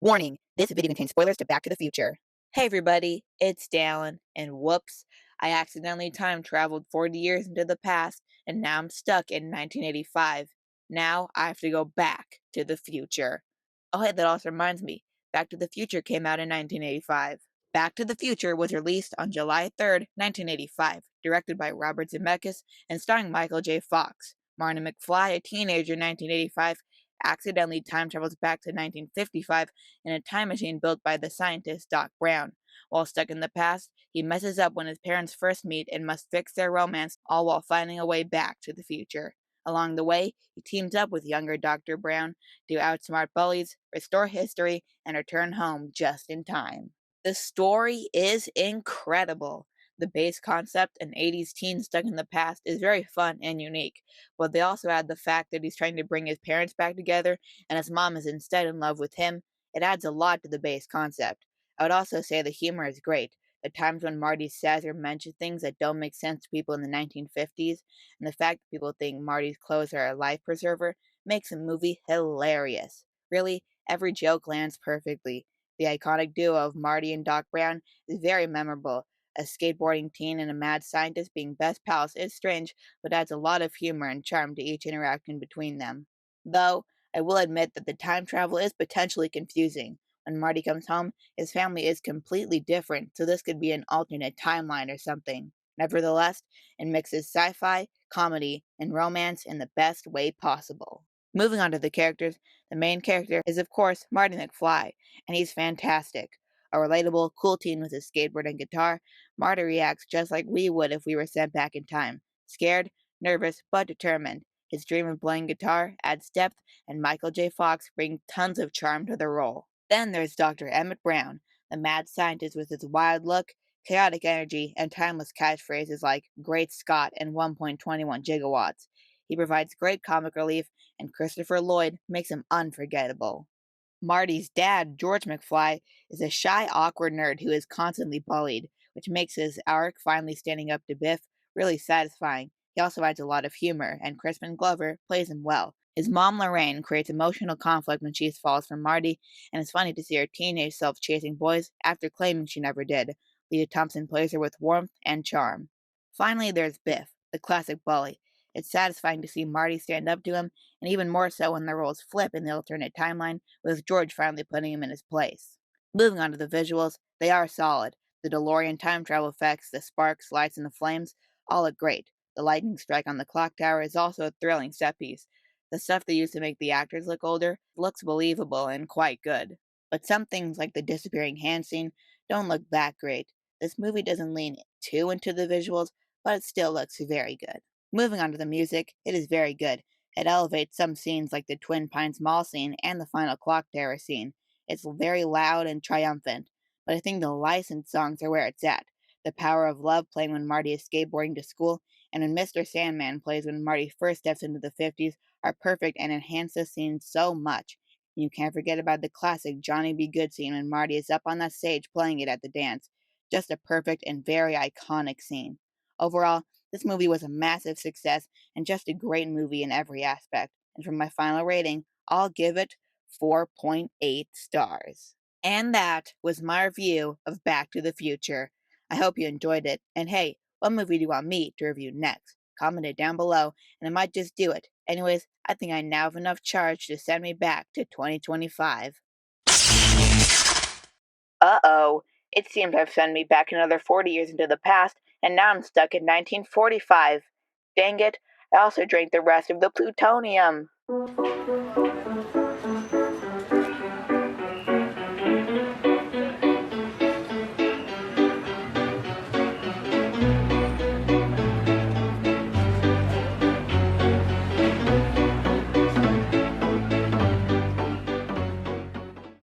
Warning, this video contains spoilers to Back to the Future. Hey everybody, it's Dallin, and whoops, I accidentally time traveled 40 years into the past, and now I'm stuck in 1985. Now I have to go back to the future. Oh, hey, that also reminds me, Back to the Future came out in 1985. Back to the Future was released on July 3rd, 1985, directed by Robert Zemeckis and starring Michael J. Fox. Marty McFly, a teenager in 1985, accidentally time travels back to 1955 in a time machine built by the scientist Doc Brown. While stuck in the past, he messes up when his parents first meet and must fix their romance, all while finding a way back to the future. Along the way, he teams up with younger Dr. Brown to outsmart bullies, restore history, and return home just in time. The story is incredible. The base concept, an 80s teen stuck in the past, is very fun and unique, but they also add the fact that he's trying to bring his parents back together and his mom is instead in love with him. It adds a lot to the base concept. I would also say the humor is great. The times when Marty says or mentions things that don't make sense to people in the 1950s, and the fact that people think Marty's clothes are a life preserver, makes the movie hilarious. Really, every joke lands perfectly. The iconic duo of Marty and Doc Brown is very memorable. A skateboarding teen and a mad scientist being best pals is strange, but adds a lot of humor and charm to each interaction between them. Though, I will admit that the time travel is potentially confusing. When Marty comes home, his family is completely different, so this could be an alternate timeline or something. Nevertheless, it mixes sci fi, comedy, and romance in the best way possible. Moving on to the characters, the main character is, of course, Marty McFly, and he's fantastic. A relatable, cool teen with his skateboard and guitar, Marty reacts just like we would if we were sent back in time. Scared, nervous, but determined. His dream of playing guitar adds depth, and Michael J. Fox brings tons of charm to the role. Then there's Dr. Emmett Brown, the mad scientist with his wild look, chaotic energy, and timeless catchphrases like Great Scott and 1.21 gigawatts. He provides great comic relief, and Christopher Lloyd makes him unforgettable. Marty's dad, George McFly, is a shy, awkward nerd who is constantly bullied, which makes his arc finally standing up to Biff really satisfying. He also adds a lot of humor, and Crispin Glover plays him well. His mom, Lorraine, creates emotional conflict when she falls for Marty, and it's funny to see her teenage self chasing boys after claiming she never did. Leah Thompson plays her with warmth and charm. Finally, there's Biff, the classic bully. It's satisfying to see Marty stand up to him, and even more so when the roles flip in the alternate timeline, with George finally putting him in his place. Moving on to the visuals, they are solid. The DeLorean time travel effects, the sparks, lights, and the flames all look great. The lightning strike on the clock tower is also a thrilling set piece. The stuff they use to make the actors look older looks believable and quite good. But some things like the disappearing hand scene don't look that great. This movie doesn't lean too into the visuals, but it still looks very good. Moving on to the music, it is very good. It elevates some scenes like the Twin Pines Mall scene and the final clock tower scene. It's very loud and triumphant, but I think the licensed songs are where it's at. The Power of Love playing when Marty is skateboarding to school, and when Mr. Sandman plays when Marty first steps into the 50s are perfect and enhance the scene so much. And you can't forget about the classic Johnny B. Good scene when Marty is up on that stage playing it at the dance. Just a perfect and very iconic scene. Overall, this movie was a massive success and just a great movie in every aspect. And for my final rating, I'll give it 4.8 stars. And that was my review of Back to the Future. I hope you enjoyed it. And hey, what movie do you want me to review next? Comment it down below, and I might just do it. Anyways, I think I now have enough charge to send me back to 2025. Uh-oh. It seems I've sent me back another 40 years into the past, and now I'm stuck in 1945. Dang it, I also drank the rest of the plutonium.